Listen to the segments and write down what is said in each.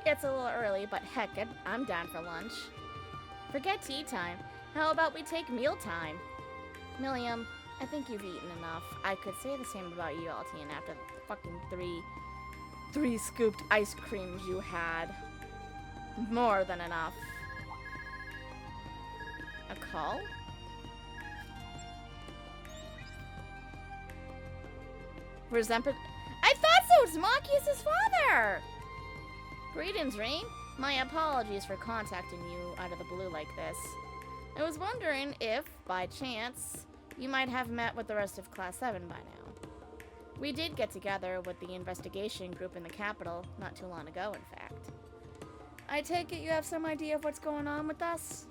gets a little early, but heck, I'm down for lunch. Forget tea time. How about we take meal time? Milliam, I think you've eaten enough. I could say the same about you, Altian, after the fucking three scooped ice creams you had. More than enough. A call? Resentment. I thought so! It's Machias' father! Greetings, Rean. My apologies for contacting you out of the blue like this. I was wondering if, by chance, you might have met with the rest of Class 7 by now. We did get together with the investigation group in the capital not too long ago, in fact. I take it you have some idea of what's going on with us?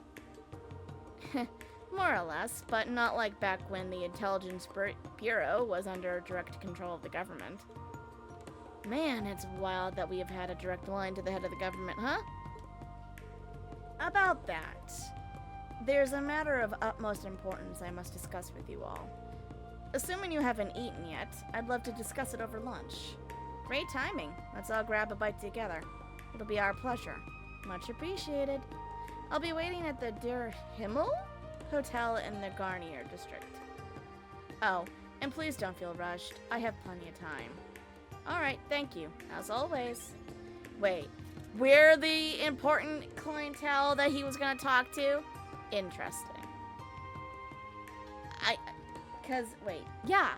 More or less, but not like back when the Intelligence Bureau was under direct control of the government. Man, it's wild that we have had a direct line to the head of the government, huh? About that, there's a matter of utmost importance I must discuss with you all. Assuming you haven't eaten yet, I'd love to discuss it over lunch. Great timing. Let's all grab a bite together. It'll be our pleasure. Much appreciated. I'll be waiting at the Der Himmel Hotel in the Garnier district. Oh, and please don't feel rushed. I have plenty of time. Alright, thank you, as always. Wait, we're the important clientele that he was gonna talk to? Interesting. Wait, yeah.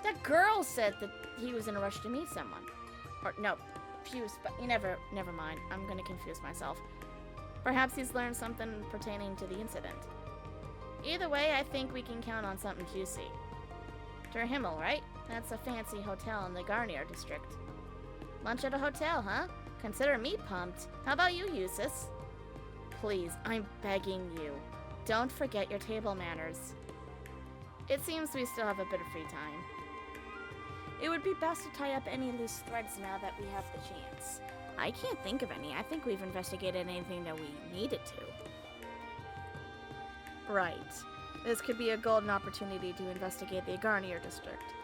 That girl said that he was in a rush to meet someone. Or, no, she was, never mind. I'm gonna confuse myself. Perhaps he's learned something pertaining to the incident. Either way, I think we can count on something juicy. Der Himmel, right? That's a fancy hotel in the Garnier district. Lunch at a hotel, huh? Consider me pumped. How about you, Eustace? Please, I'm begging you. Don't forget your table manners. It seems we still have a bit of free time. It would be best to tie up any loose threads now that we have the chance. I can't think of any. I think we've investigated anything that we needed to. Right. This could be a golden opportunity to investigate the Garnier district.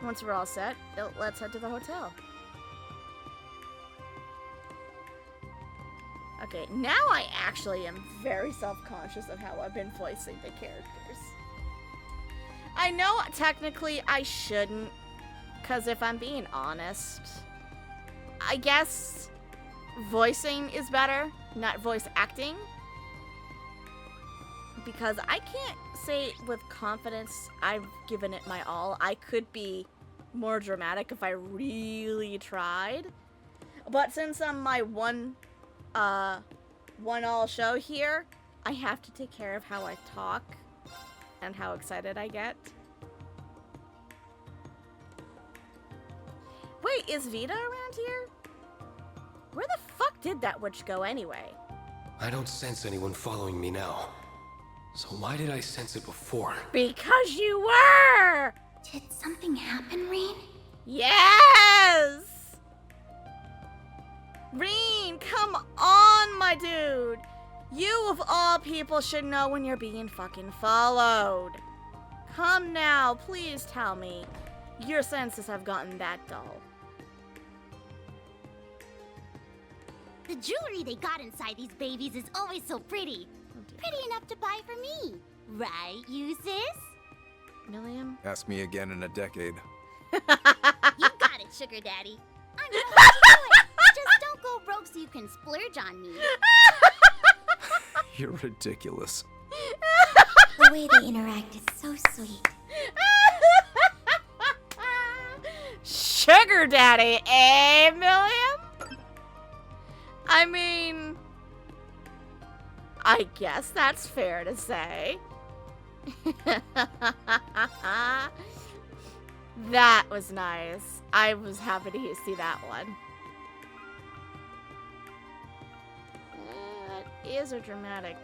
Once we're all set, let's head to the hotel. Okay, now I actually am very self-conscious of how I've been voicing the characters. I know technically I shouldn't, because if I'm being honest, I guess voicing is better, not voice acting. Because I can't say with confidence I've given it my all. I could be more dramatic if I really tried. But since I'm my one-all show here, I have to take care of how I talk and how excited I get. Wait, is Vita around here? Where the fuck did that witch go anyway? I don't sense anyone following me now. So why did I sense it before? Because you were! Did something happen, Rean? Yes! Rean, come on, my dude! You of all people should know when you're being fucking followed. Come now, please tell me. Your senses have gotten that dull. The jewelry they got inside these babies is always so pretty. Pretty enough to buy for me. Right, you sis? Milliam? Ask me again in a decade. You got it, sugar daddy. I know what you're doing. Just don't go broke so you can splurge on me. You're ridiculous. The way they interact is so sweet. Sugar daddy, eh, Milliam? I mean, I guess that's fair to say. That was nice. I was happy to see that one. That is a dramatic,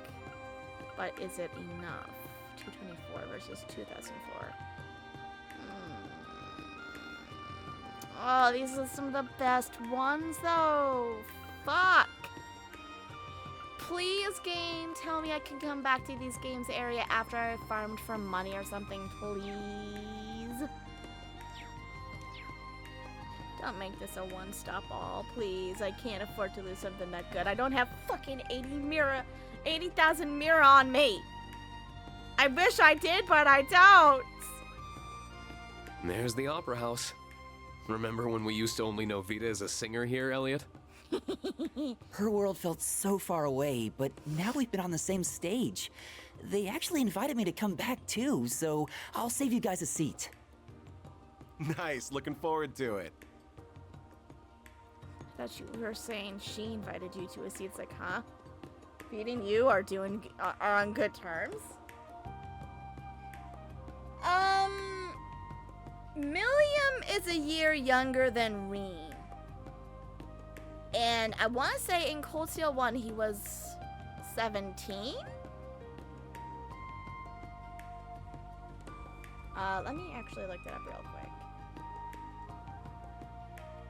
but is it enough? 224 versus 2004. Oh, these are some of the best ones, though. Fuck. Please, game, tell me I can come back to these games area after I farmed for money or something, please. Don't make this a one-stop all, please. I can't afford to lose something that good. I don't have fucking 80,000 mirror on me. I wish I did, but I don't. There's the opera house. Remember when we used to only know Vita as a singer here, Elliot? Her world felt so far away, but now we've been on the same stage. They actually invited me to come back too, so I'll save you guys a seat. Nice, looking forward to it. I thought you were saying she invited you to a seat. It's like, huh? Vita and you are on good terms? Milliam is a year younger than Rean. And I want to say in Cold Steel 1 he was 17? Let me actually look that up real quick.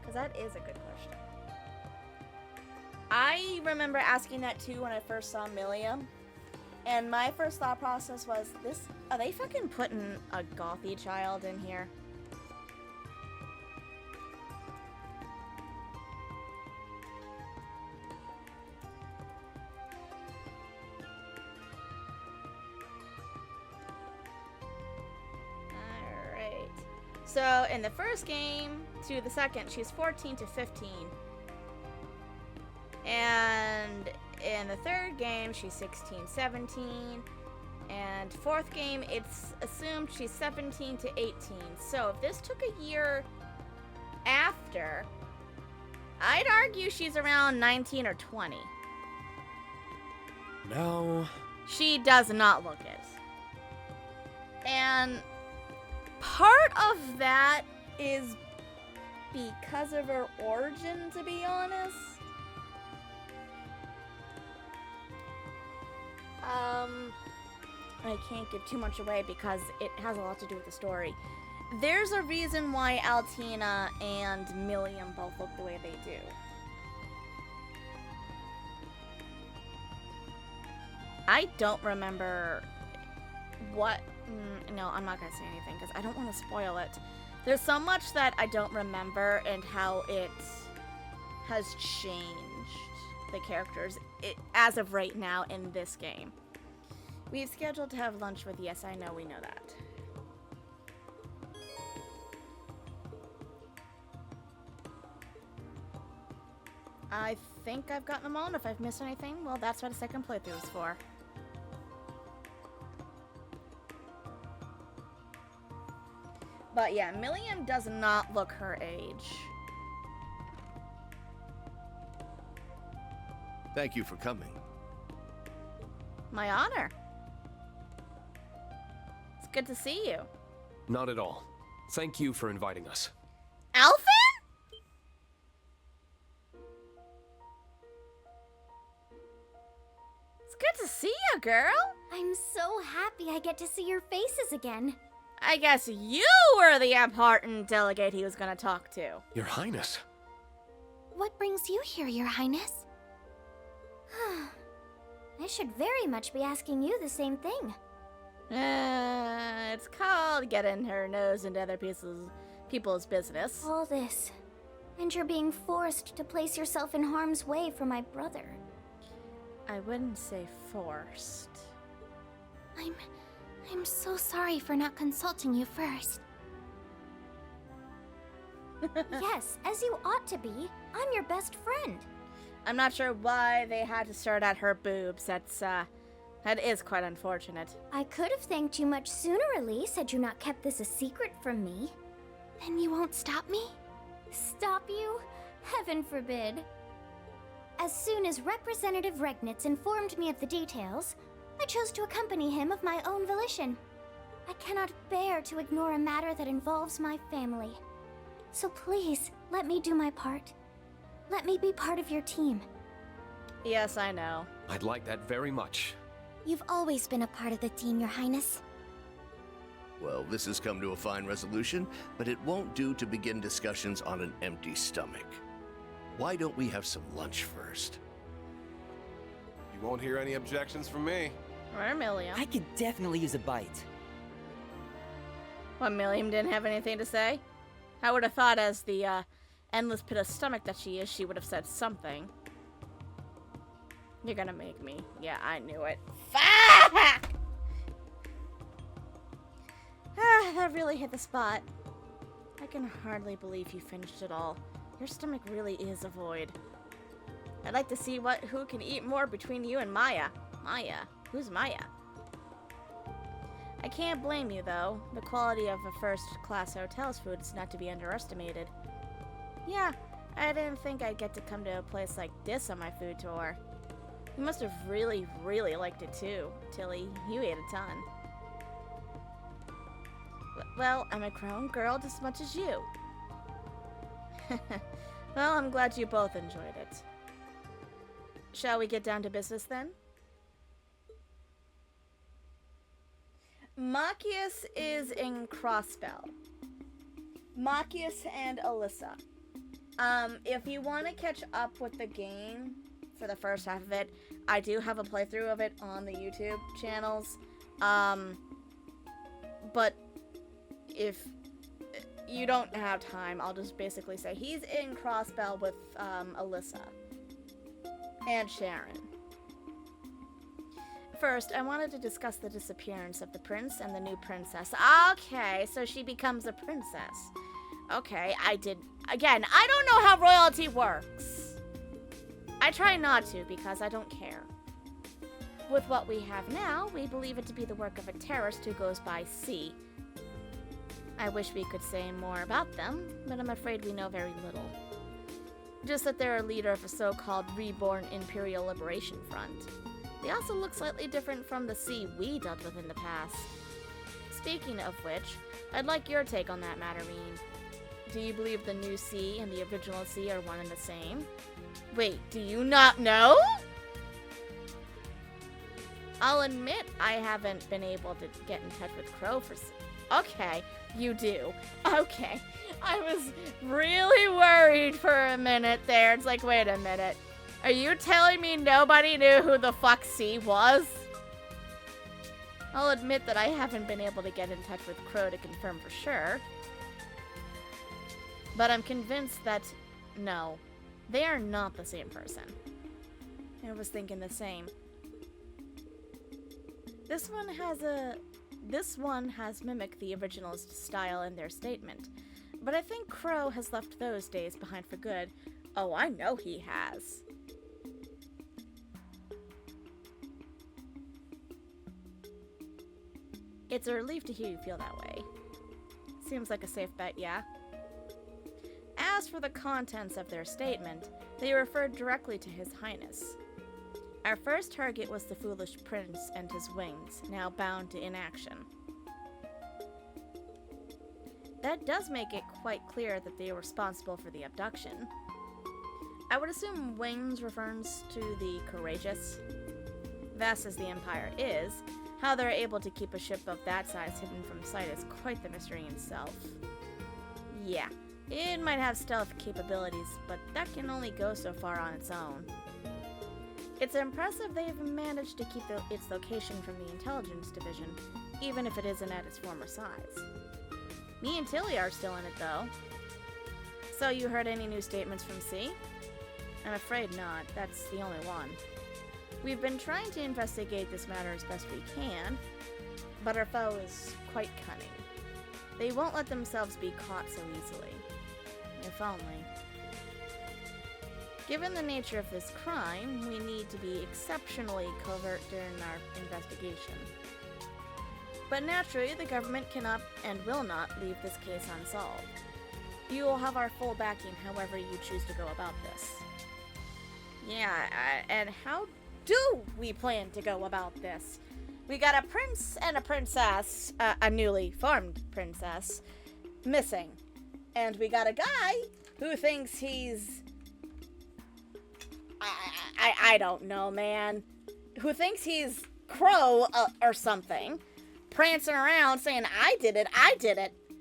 Because that is a good question. I remember asking that too when I first saw Milliam. And my first thought process was, are they fucking putting a gothy child in here? Alright. So in the first game to the second, she's 14 to 15. And in the third game, she's 16, 17. And fourth game, it's assumed she's 17 to 18. So if this took a year after, I'd argue she's around 19 or 20. No. She does not look it. And part of that is because of her origin, to be honest. I can't give too much away because it has a lot to do with the story. There's a reason why Altina and Milliam both look the way they do. I don't remember what... no, I'm not going to say anything because I don't want to spoil it. There's so much that I don't remember and how it has changed the characters as of right now in this game. We've scheduled to have lunch with... Yes, I know, we know that. I think I've gotten them all, and if I've missed anything, well, that's what a second playthrough is for. But yeah, Milliam does not look her age. Thank you for coming. My honor. It's good to see you. Not at all. Thank you for inviting us. Alfin? It's good to see you, girl. I'm so happy I get to see your faces again. I guess you were the important delegate he was gonna talk to. Your Highness. What brings you here, Your Highness? I should very much be asking you the same thing. It's called getting her nose into other people's business. All this. And you're being forced to place yourself in harm's way for my brother. I wouldn't say forced. I'm so sorry for not consulting you first. Yes, as you ought to be. I'm your best friend. I'm not sure why they had to start at her boobs. That is quite unfortunate. I could have thanked you much sooner, Elise, had you not kept this a secret from me. Then you won't stop me? Stop you? Heaven forbid. As soon as Representative Regnitz informed me of the details, I chose to accompany him of my own volition. I cannot bear to ignore a matter that involves my family. So please, let me do my part. Let me be part of your team. Yes, I know. I'd like that very much. You've always been a part of the team, Your Highness. Well, this has come to a fine resolution, but it won't do to begin discussions on an empty stomach. Why don't we have some lunch first? You won't hear any objections from me. Or Milliam. I could definitely use a bite. What, Milliam didn't have anything to say? I would have thought as the endless pit of stomach that she is, she would have said something. You're gonna make me. Yeah, I knew it. Fuck! That really hit the spot. I can hardly believe you finished it all. Your stomach really is a void. I'd like to see who can eat more between you and Maya. Maya? Who's Maya? I can't blame you, though. The quality of a first-class hotel's food is not to be underestimated. Yeah, I didn't think I'd get to come to a place like this on my food tour. You must have really, really liked it too, Tilly. You ate a ton. Well, I'm a grown girl just as much as you. Well, I'm glad you both enjoyed it. Shall we get down to business then? Machias is in Crossbell. Machias and Elise. If you want to catch up with the game for the first half of it, I do have a playthrough of it on the YouTube channels. But if you don't have time, I'll just basically say he's in Crossbell with Elise and Sharon. First, I wanted to discuss the disappearance of the prince and the new princess. Okay, so she becomes a princess. Okay, again, I don't know how royalty works. I try not to because I don't care. With what we have now, we believe it to be the work of a terrorist who goes by C. I wish we could say more about them, but I'm afraid we know very little. Just that they're a leader of a so-called reborn Imperial Liberation Front. They also look slightly different from the C we dealt with in the past. Speaking of which, I'd like your take on that matter, Rean. Do you believe the new C and the original C are one and the same? Wait, do you not know? I'll admit I haven't been able to get in touch with Crow for... Okay, you do. Okay. I was really worried for a minute there. It's like, wait a minute. Are you telling me nobody knew who the fuck C was? I'll admit that I haven't been able to get in touch with Crow to confirm for sure. But I'm convinced that, no, they are not the same person. I was thinking the same. This one has mimicked the original's style in their statement. But I think Crow has left those days behind for good. Oh, I know he has. It's a relief to hear you feel that way. Seems like a safe bet, yeah? As for the contents of their statement, they referred directly to His Highness. Our first target was the foolish prince and his wings, now bound to inaction. That does make it quite clear that they are responsible for the abduction. I would assume wings refers to the courageous. Vast as the Empire is, how they're able to keep a ship of that size hidden from sight is quite the mystery in itself. Yeah, it might have stealth capabilities, but that can only go so far on its own. It's impressive they've managed to keep its location from the intelligence division, even if it isn't at its former size. Me and Tilly are still in it, though. So you heard any new statements from C? I'm afraid not. That's the only one. We've been trying to investigate this matter as best we can, but our foe is quite cunning. They won't let themselves be caught so easily. If only. Given the nature of this crime, we need to be exceptionally covert during our investigation. But naturally, the government cannot and will not leave this case unsolved. You will have our full backing however you choose to go about this. Yeah, and how do we plan to go about this? We got a prince and a princess, a newly formed princess, missing. And we got a guy who thinks he's... I don't know, man. Who thinks he's Crow or something. Prancing around saying, I did it.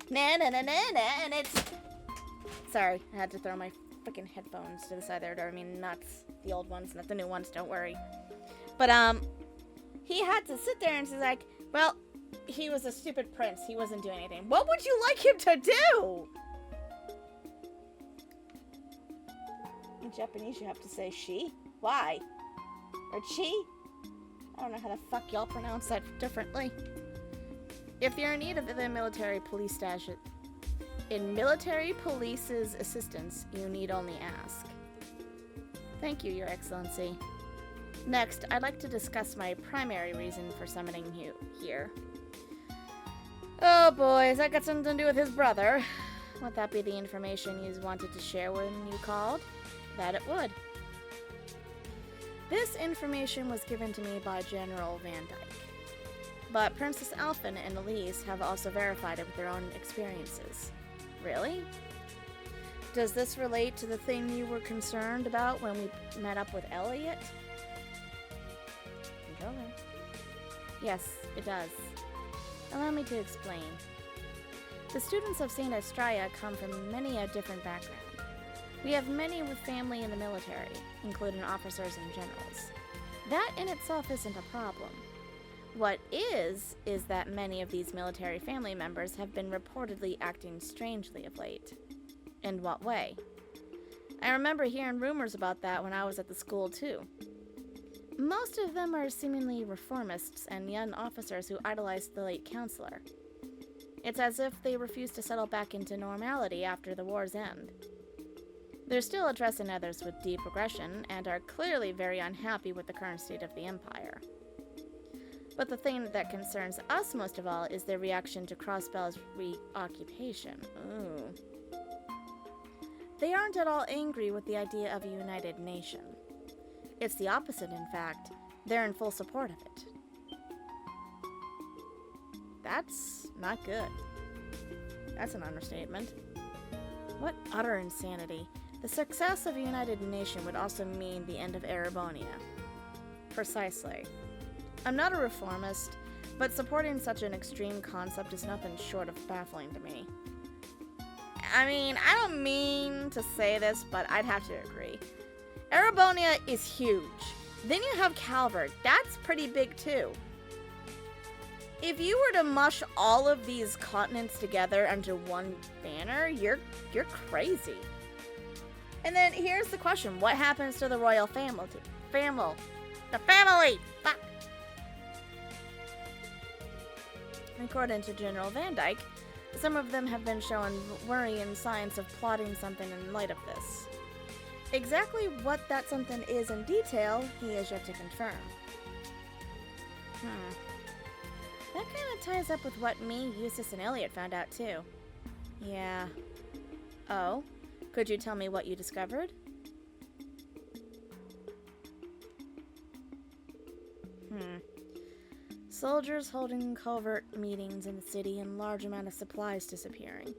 Na na na na na. And it's... Sorry, I had to throw my freaking headphones to the side there. I mean, not the old ones, not the new ones, don't worry. But, he had to sit there and he's like, well, he was a stupid prince. He wasn't doing anything. What would you like him to do? Japanese you have to say she? Why? Or chi? I don't know how the fuck y'all pronounce that differently. If you're in need of the military police's assistance, you need only ask. Thank you, Your Excellency. Next, I'd like to discuss my primary reason for summoning you here. Oh boy, has that got something to do with his brother? Would that be the information you wanted to share when you called? That it would. This information was given to me by General Van Dyke. But Princess Alfin and Elise have also verified it with their own experiences. Really? Does this relate to the thing you were concerned about when we met up with Elliot? Controller. Yes, it does. Allow me to explain. The students of St. Estrella come from many a different background. We have many with family in the military, including officers and generals. That in itself isn't a problem. What is that many of these military family members have been reportedly acting strangely of late. In what way? I remember hearing rumors about that when I was at the school too. Most of them are seemingly reformists and young officers who idolized the late counselor. It's as if they refuse to settle back into normality after the war's end. They're still addressing others with deep aggression and are clearly very unhappy with the current state of the Empire. But the thing that concerns us most of all is their reaction to Crossbell's reoccupation. Ooh. They aren't at all angry with the idea of a united nation. It's the opposite, in fact. They're in full support of it. That's not good. That's an understatement. What utter insanity. The success of a united nation would also mean the end of Erebonia. Precisely. I'm not a reformist, but supporting such an extreme concept is nothing short of baffling to me. I mean, I don't mean to say this, but I'd have to agree. Erebonia is huge. Then you have Calvert. That's pretty big too. If you were to mush all of these continents together under one banner, you're crazy. And then here's the question. What happens to the royal family? The family! Fuck! According to General Van Dyke, some of them have been shown worrying signs of plotting something in light of this. Exactly what that something is in detail, he is yet to confirm. That kind of ties up with what me, Eustace, and Elliot found out too. Yeah. Oh? Could you tell me what you discovered? Soldiers holding covert meetings in the city and large amount of supplies disappearing.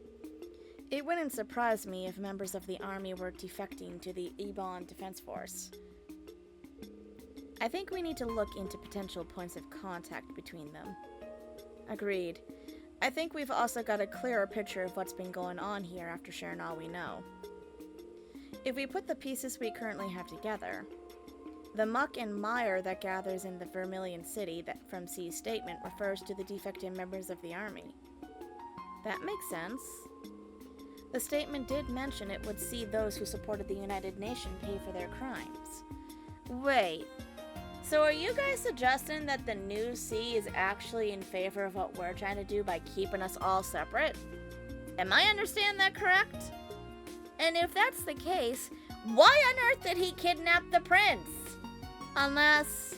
It wouldn't surprise me if members of the army were defecting to the Ebon Defense Force. I think we need to look into potential points of contact between them. Agreed. I think we've also got a clearer picture of what's been going on here after sharing all we know. If we put the pieces we currently have together, the muck and mire that gathers in the Vermilion City that from C's statement refers to the defecting members of the army. That makes sense. The statement did mention it would see those who supported the United Nations pay for their crimes. Wait, so are you guys suggesting that the new C is actually in favor of what we're trying to do by keeping us all separate? Am I understanding that correct? And if that's the case, why on earth did he kidnap the prince? Unless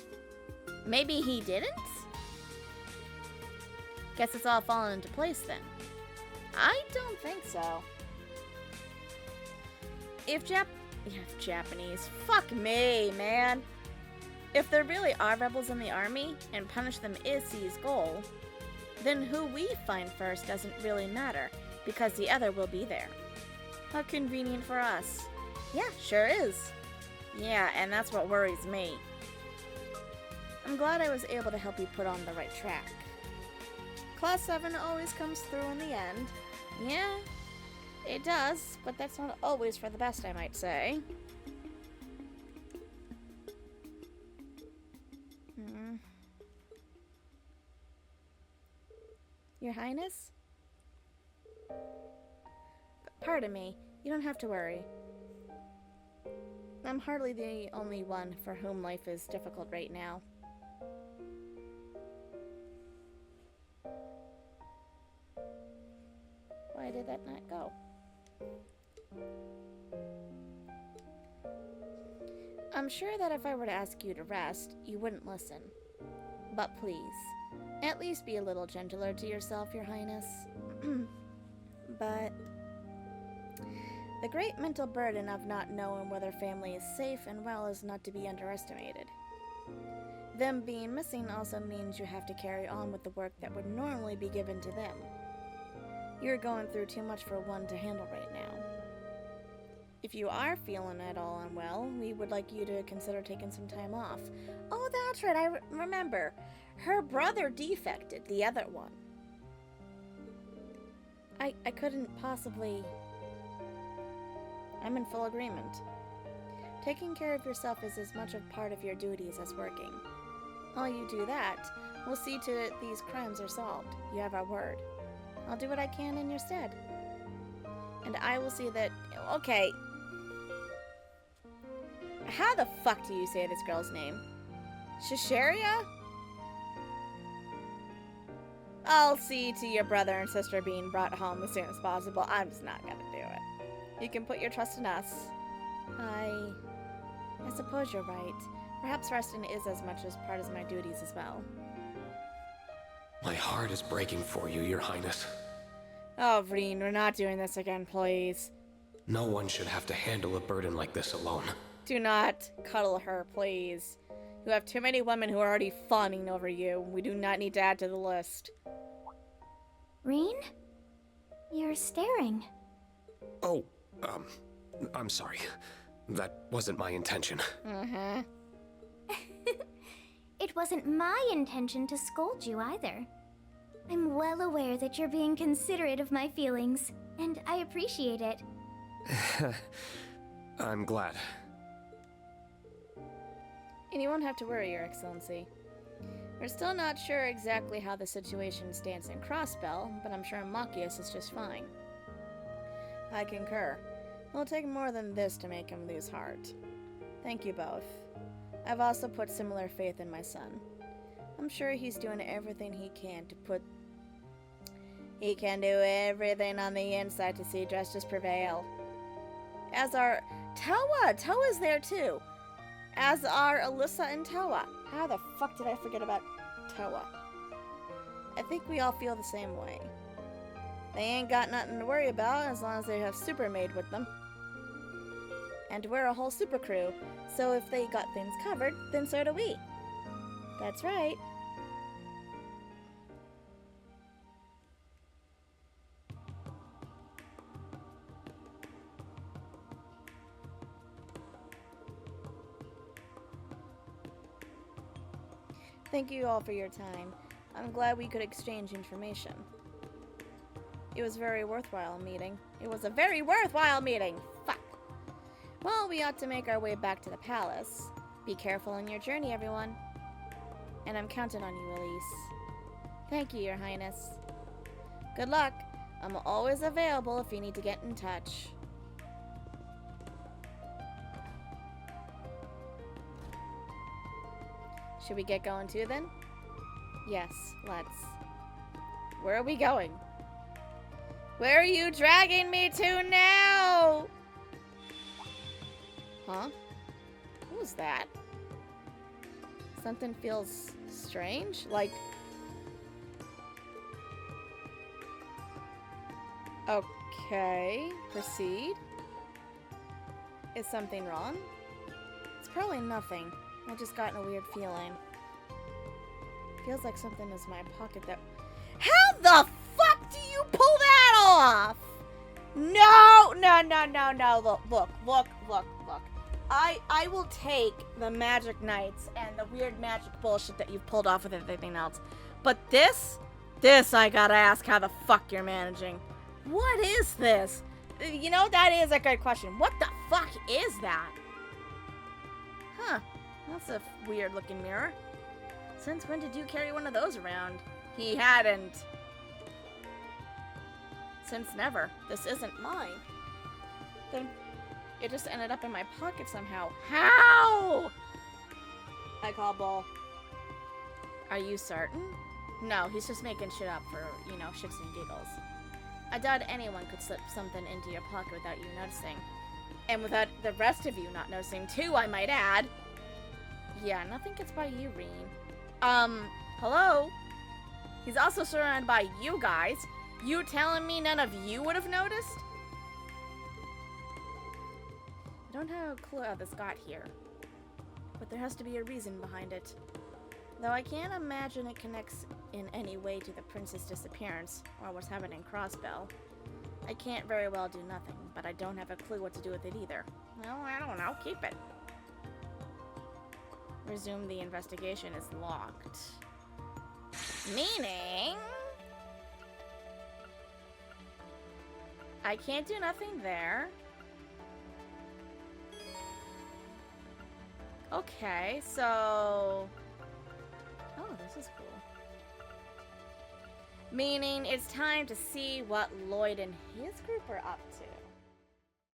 maybe he didn't? Guess it's all fallen into place then. I don't think so. If Japanese, fuck me, man. If there really are rebels in the army, and punish them is C's goal, then who we find first doesn't really matter, because the other will be there. How convenient for us. Yeah, sure is. Yeah, and that's what worries me. I'm glad I was able to help you put on the right track. Class 7 always comes through in the end. Yeah, it does, but that's not always for the best, I might say. Your Highness? Pardon me, you don't have to worry. I'm hardly the only one for whom life is difficult right now. Why did that not go? I'm sure that if I were to ask you to rest, you wouldn't listen. But please, at least be a little gentler to yourself, Your Highness. But the great mental burden of not knowing whether family is safe and well is not to be underestimated. Them being missing also means you have to carry on with the work that would normally be given to them. You're going through too much for one to handle right now. If you are feeling at all unwell, we would like you to consider taking some time off. Oh, that's right, I remember. Her brother defected, the other one. I couldn't possibly... I'm in full agreement. Taking care of yourself is as much a part of your duties as working. While you do that, we'll see to it these crimes are solved. You have our word. I'll do what I can in your stead. And I will see that... Okay. How the fuck do you say this girl's name? Shisharia? I'll see to your brother and sister being brought home as soon as possible. I'm just not gonna do it. You can put your trust in us. I suppose you're right. Perhaps resting is as much as part of my duties as well. My heart is breaking for you, Your Highness. Oh, Rean, we're not doing this again, please. No one should have to handle a burden like this alone. Do not cuddle her, please. You have too many women who are already fawning over you. We do not need to add to the list. Rean? You're staring. Oh, I'm sorry. That wasn't my intention. Uh-huh. It wasn't my intention to scold you either. I'm well aware that you're being considerate of my feelings, and I appreciate it. I'm glad. And you won't have to worry, Your Excellency. We're still not sure exactly how the situation stands in Crossbell, but I'm sure Machias is just fine. I concur. It'll take more than this to make him lose heart. Thank you both. I've also put similar faith in my son. I'm sure he's doing everything he can to put... He can do everything on the inside to see justice prevail. As are... Toa's there too. As are Alyssa and Toa. How the fuck did I forget about Toa? I think we all feel the same way. They ain't got nothing to worry about as long as they have Supermaid with them. And we're a whole super crew, so if they got things covered, then so do we. That's right. Thank you all for your time. I'm glad we could exchange information. It was a very worthwhile meeting. It was a very worthwhile meeting! Fuck! Well, we ought to make our way back to the palace. Be careful on your journey, everyone. And I'm counting on you, Elise. Thank you, Your Highness. Good luck. I'm always available if you need to get in touch. Should we get going too, then? Yes, let's. Where are we going? Where are you dragging me to now? Huh? What was that? Something feels strange? Like... Okay, proceed. Is something wrong? It's probably nothing. I just got a weird feeling. Feels like something is in my pocket that... How the fuck do you pull that off? No, no, no, no, no. Look. I will take the magic knights and the weird magic bullshit that you've pulled off with everything else. But this I gotta ask how the fuck you're managing. What is this? You know, that is a good question. What the fuck is that? Huh. That's a weird looking mirror. Since when did you carry one of those around? He hadn't. Since never. This isn't mine. Then It just ended up in my pocket somehow. How? I call bull. Are you certain? No, he's just making shit up for, you know, shits and giggles. I doubt anyone could slip something into your pocket without you noticing. And without the rest of you not noticing too, I might add. Yeah, nothing gets by you, Rean. Hello? He's also surrounded by you guys. You telling me none of you would have noticed? I don't have a clue how this got here. But there has to be a reason behind it. Though I can't imagine it connects in any way to the prince's disappearance, or what's happening in Crossbell. I can't very well do nothing, but I don't have a clue what to do with it either. Well, I don't know. Keep it. Resume the investigation is locked. Meaning... I can't do nothing there. Okay, so... Oh, this is cool. Meaning it's time to see what Lloyd and his group are up to.